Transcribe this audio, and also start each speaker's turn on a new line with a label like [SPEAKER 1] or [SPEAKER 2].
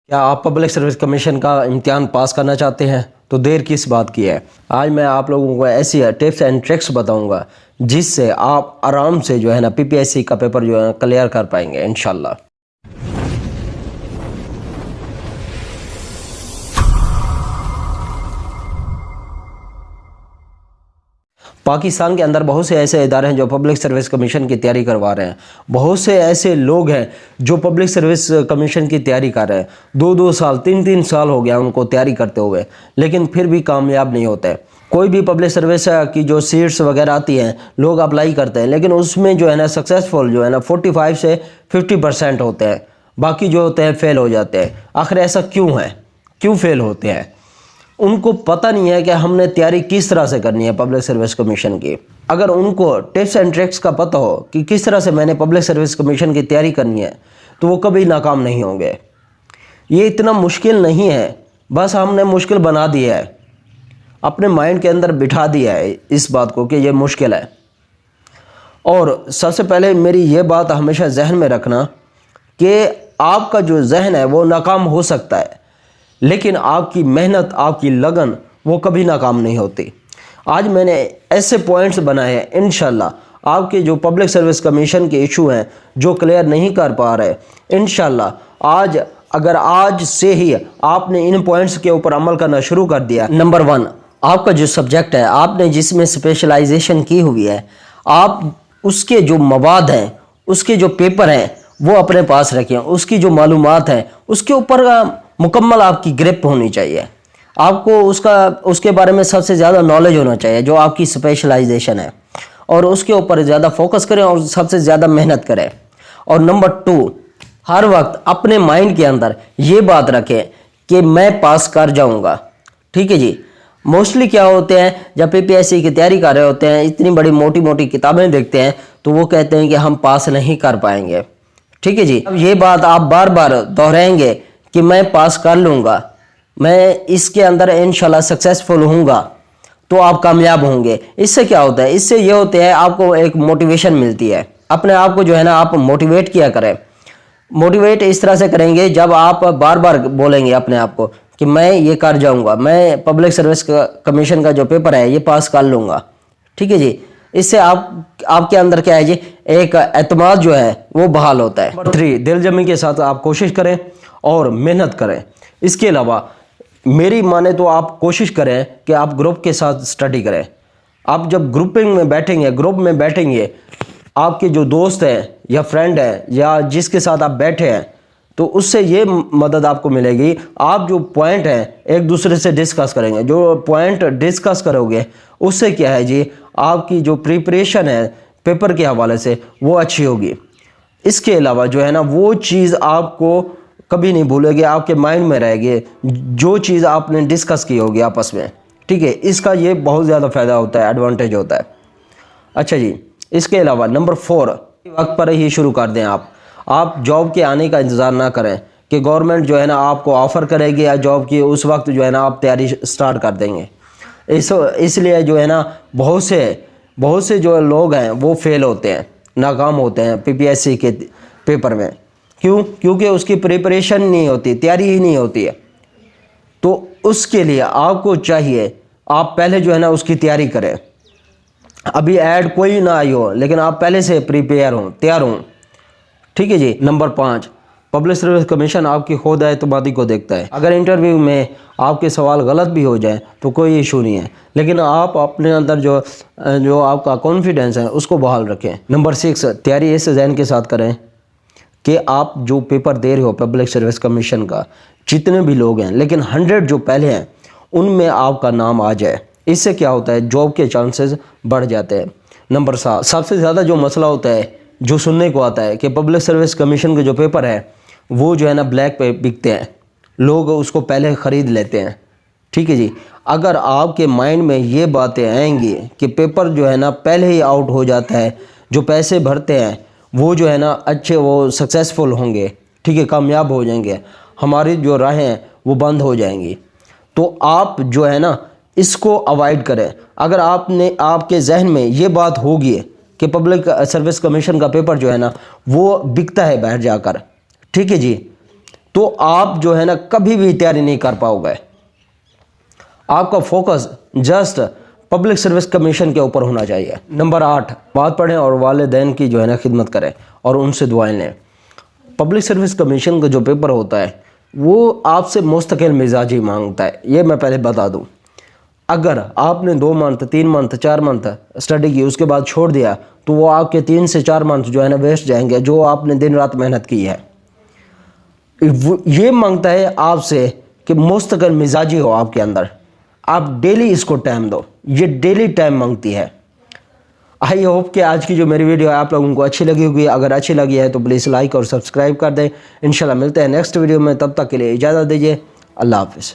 [SPEAKER 1] کیا آپ public service commission کا امتحان پاس کرنا چاہتے ہیں تو دیر کس بات کی ہے؟ آج میں آپ لوگوں کو ایسی ٹپس اینڈ ٹرکس بتاؤں گا جس سے آپ آرام سے جو ہے نا PPSC کا پیپر جو ہے کلیئر کر پائیں گے انشاءاللہ۔ پاکستان کے اندر بہت سے ایسے ادارے ہیں جو پبلک سروس کمیشن کی تیاری کروا رہے ہیں، بہت سے ایسے لوگ ہیں جو پبلک سروس کمیشن کی تیاری کر رہے ہیں، 2 سال 3 سال ہو گیا ان کو تیاری کرتے ہوئے، لیکن پھر بھی کامیاب نہیں ہوتے۔ کوئی بھی پبلک سروس کی جو سیٹس وغیرہ آتی ہیں لوگ اپلائی کرتے ہیں، لیکن اس میں جو ہے نا سکسیسفل جو ہے نا 45 سے 50% ہوتے ہیں، باقی جو ہوتے ہیں فیل ہو جاتے ہیں۔ آخر ایسا کیوں ہے؟ کیوں فیل ہوتے ہیں؟ ان کو پتہ نہیں ہے کہ ہم نے تیاری کس طرح سے کرنی ہے پبلک سروس کمیشن کی۔ اگر ان کو ٹپس اینڈ ٹرکس کا پتہ ہو کہ کس طرح سے میں نے پبلک سروس کمیشن کی تیاری کرنی ہے تو وہ کبھی ناکام نہیں ہوں گے۔ یہ اتنا مشکل نہیں ہے، بس ہم نے مشکل بنا دیا ہے، اپنے مائنڈ کے اندر بٹھا دیا ہے اس بات کو کہ یہ مشکل ہے۔ اور سب سے پہلے میری یہ بات ہمیشہ ذہن میں رکھنا کہ آپ کا جو ذہن ہے وہ ناکام ہو سکتا ہے، لیکن آپ کی محنت، آپ کی لگن وہ کبھی ناکام نہیں ہوتی۔ آج میں نے ایسے پوائنٹس بنائے ہیں انشاءاللہ آپ کے جو پبلک سروس کمیشن کے ایشو ہیں جو کلیئر نہیں کر پا رہے، انشاءاللہ آج سے ہی آپ نے ان پوائنٹس کے اوپر عمل کرنا شروع کر دیا۔ نمبر 1، آپ کا جو سبجیکٹ ہے، آپ نے جس میں اسپیشلائزیشن کی ہوئی ہے، آپ اس کے جو مواد ہیں، اس کے جو پیپر ہیں وہ اپنے پاس رکھیں، اس کی جو معلومات ہیں اس کے اوپر مکمل آپ کی گرپ ہونی چاہیے۔ آپ کو اس کے بارے میں سب سے زیادہ نالج ہونا چاہیے جو آپ کی اسپیشلائزیشن ہے، اور اس کے اوپر زیادہ فوکس کریں اور سب سے زیادہ محنت کریں۔ اور نمبر 2، ہر وقت اپنے مائنڈ کے اندر یہ بات رکھیں کہ میں پاس کر جاؤں گا۔ ٹھیک ہے جی؟ موسٹلی کیا ہوتے ہیں جب PPSC کی تیاری کر رہے ہوتے ہیں، اتنی بڑی موٹی کتابیں دیکھتے ہیں تو وہ کہتے ہیں کہ ہم پاس نہیں کر پائیں گے۔ ٹھیک ہے جی؟ اب یہ بات آپ بار بار دہرائیں گے کہ میں پاس کر لوں گا، میں اس کے اندر انشاءاللہ سکسیسفل ہوں گا، تو آپ کامیاب ہوں گے۔ اس سے کیا ہوتا ہے؟ اس سے یہ ہوتا ہے آپ کو ایک موٹیویشن ملتی ہے، اپنے آپ کو جو ہے نا آپ موٹیویٹ کیا کریں۔ موٹیویٹ اس طرح سے کریں گے جب آپ بار بار بولیں گے اپنے آپ کو کہ میں یہ کر جاؤں گا، میں پبلک سروس کمیشن کا جو پیپر ہے یہ پاس کر لوں گا۔ ٹھیک ہے جی؟ اس سے آپ کے اندر کیا ہے جی، ایک اعتماد جو ہے وہ بحال ہوتا ہے۔ نمبر 3، دل جمی کے ساتھ آپ کوشش کریں اور محنت کریں۔ اس کے علاوہ میری مانے تو آپ کوشش کریں کہ آپ گروپ کے ساتھ سٹڈی کریں۔ آپ جب گروپ میں بیٹھیں گے، آپ کے جو دوست ہیں یا فرینڈ ہیں یا جس کے ساتھ آپ بیٹھے ہیں، تو اس سے یہ مدد آپ کو ملے گی، آپ جو پوائنٹ ہیں ایک دوسرے سے ڈسکس کریں گے۔ جو پوائنٹ ڈسکس کرو گے اس سے کیا ہے جی، آپ کی جو پریپریشن ہے پیپر کے حوالے سے وہ اچھی ہوگی۔ اس کے علاوہ جو ہے نا وہ چیز آپ کو کبھی نہیں بھولے گی، آپ کے مائنڈ میں رہے گی جو چیز آپ نے ڈسکس کی ہوگی آپس میں۔ ٹھیک ہے؟ اس کا یہ بہت زیادہ فائدہ ہوتا ہے، ایڈوانٹیج ہوتا ہے۔ اچھا جی، اس کے علاوہ نمبر 4، وقت پر ہی شروع کر دیں۔ آپ جاب کے آنے کا انتظار نہ کریں کہ گورنمنٹ جو ہے نا آپ کو آفر کرے گی یا جاب کی، اس وقت جو ہے نا آپ تیاری سٹارٹ کر دیں گے۔ اس لیے جو ہے نا بہت سے جو لوگ ہیں وہ فیل ہوتے ہیں، ناکام ہوتے ہیں PPSC کے پیپر میں۔ کیونکہ اس کی پریپریشن نہیں ہوتی، تیاری ہی نہیں ہوتی ہے۔ تو اس کے لیے آپ کو چاہیے آپ پہلے جو ہے نا اس کی تیاری کریں۔ ابھی ایڈ کوئی نہ آئی ہو لیکن آپ پہلے سے تیار ہوں۔ ٹھیک ہے جی؟ نمبر 5، پبلک سروس کمیشن آپ کی خود اعتمادی کو دیکھتا ہے۔ اگر انٹرویو میں آپ کے سوال غلط بھی ہو جائیں تو کوئی ایشو نہیں ہے، لیکن آپ اپنے اندر جو آپ کا کانفیڈنس ہے اس کو بحال رکھیں۔ نمبر 6، تیاری اس ذہن کے ساتھ کریں کہ آپ جو پیپر دے رہے ہو پبلک سروس کمیشن کا، جتنے بھی لوگ ہیں لیکن 100 جو پہلے ہیں ان میں آپ کا نام آ جائے۔ اس سے کیا ہوتا ہے، جاب کے چانسز بڑھ جاتے ہیں۔ نمبر 7، سب سے زیادہ جو مسئلہ ہوتا ہے جو سننے کو آتا ہے کہ پبلک سروس کمیشن کے جو پیپر ہے وہ جو ہے نا بلیک پہ بکتے ہیں، لوگ اس کو پہلے خرید لیتے ہیں۔ ٹھیک ہے جی؟ اگر آپ کے مائنڈ میں یہ باتیں آئیں گی کہ پیپر جو ہے نا پہلے ہی آؤٹ ہو جاتا ہے، جو پیسے بھرتے ہیں وہ جو ہے نا اچھے، وہ سکسیسفل ہوں گے، ٹھیک ہے، کامیاب ہو جائیں گے، ہماری جو راہیں ہیں وہ بند ہو جائیں گی، تو آپ جو ہے نا اس کو اوائڈ کریں۔ اگر آپ کے ذہن میں یہ بات ہوگی کہ پبلک سروس کمیشن کا پیپر جو ہے نا وہ بکتا ہے باہر جا کر، ٹھیک ہے جی، تو آپ جو ہے نا کبھی بھی تیاری نہیں کر پاؤ گے. آپ کا focus just public service commission کے اوپر ہونا چاہیے. نمبر 8، بات پڑھیں اور والدین کی جو ہے نا خدمت کریں اور ان سے دعائیں لیں. پبلک سروس کمیشن کا جو پیپر ہوتا ہے وہ آپ سے مستقل مزاجی مانگتا ہے، یہ میں پہلے بتا دوں. اگر آپ نے 2 منتھ 3 منتھ 4 منتھ اسٹڈی کی، اس کے بعد چھوڑ دیا، تو وہ آپ کے 3 سے 4 منتھ جو ہے نا ویسٹ جائیں گے، جو آپ نے دن رات محنت کی ہے. یہ مانگتا ہے آپ سے کہ مستقل مزاجی ہو آپ کے اندر، آپ ڈیلی اس کو ٹائم دو، یہ ڈیلی ٹائم مانگتی ہے. آئی ہوپ کہ آج کی جو میری ویڈیو ہے آپ لوگوں کو اچھی لگی ہوگی. اگر اچھی لگی ہے تو پلیز لائک اور سبسکرائب کر دیں. انشاءاللہ ملتے ہیں نیکسٹ ویڈیو میں، تب تک کے لیے اجازت دیجیے. اللہ حافظ.